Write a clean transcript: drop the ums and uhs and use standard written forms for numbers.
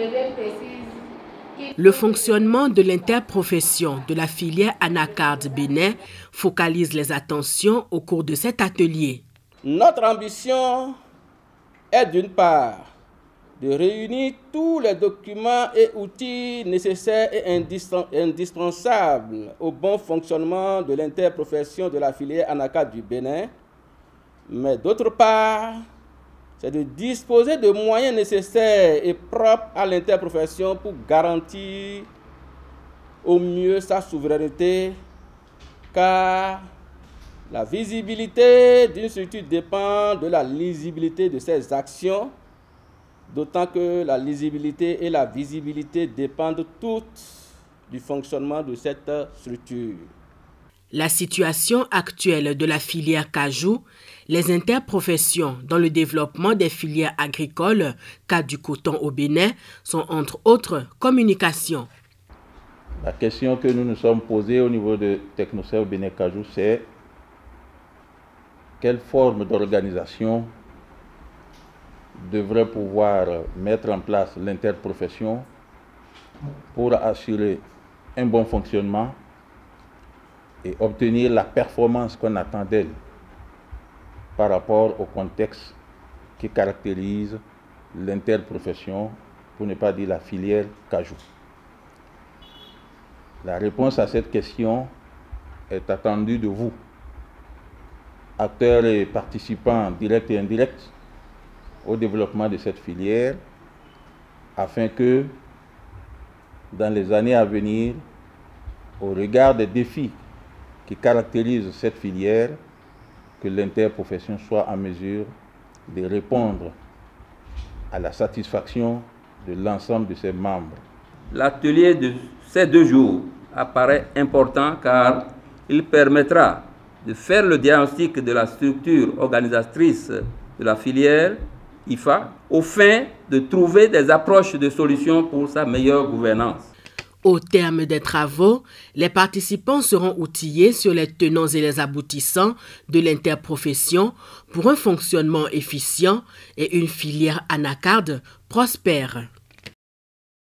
Le fonctionnement de l'interprofession de la filière anacarde Bénin focalise les attentions au cours de cet atelier. Notre ambition est d'une part de réunir tous les documents et outils nécessaires et indispensables au bon fonctionnement de l'interprofession de la filière anacarde du Bénin, mais d'autre part, c'est de disposer de moyens nécessaires et propres à l'interprofession pour garantir au mieux sa souveraineté, car la visibilité d'une structure dépend de la lisibilité de ses actions, d'autant que la lisibilité et la visibilité dépendent toutes du fonctionnement de cette structure. La situation actuelle de la filière cajou, les interprofessions dans le développement des filières agricoles, cas du coton au Bénin, sont entre autres communication. La question que nous nous sommes posée au niveau de Technoserve Bénin Cajou, c'est quelle forme d'organisation devrait pouvoir mettre en place l'interprofession pour assurer un bon fonctionnement et obtenir la performance qu'on attend d'elle par rapport au contexte qui caractérise l'interprofession, pour ne pas dire la filière cajou. La réponse à cette question est attendue de vous, acteurs et participants directs et indirects au développement de cette filière, afin que, dans les années à venir, au regard des défis qui caractérisent cette filière, que l'interprofession soit en mesure de répondre à la satisfaction de l'ensemble de ses membres. L'atelier de ces 2 jours apparaît important car il permettra de faire le diagnostic de la structure organisatrice de la filière IFA, au fin de trouver des approches de solutions pour sa meilleure gouvernance. Au terme des travaux, les participants seront outillés sur les tenants et les aboutissants de l'interprofession pour un fonctionnement efficient et une filière anacarde prospère.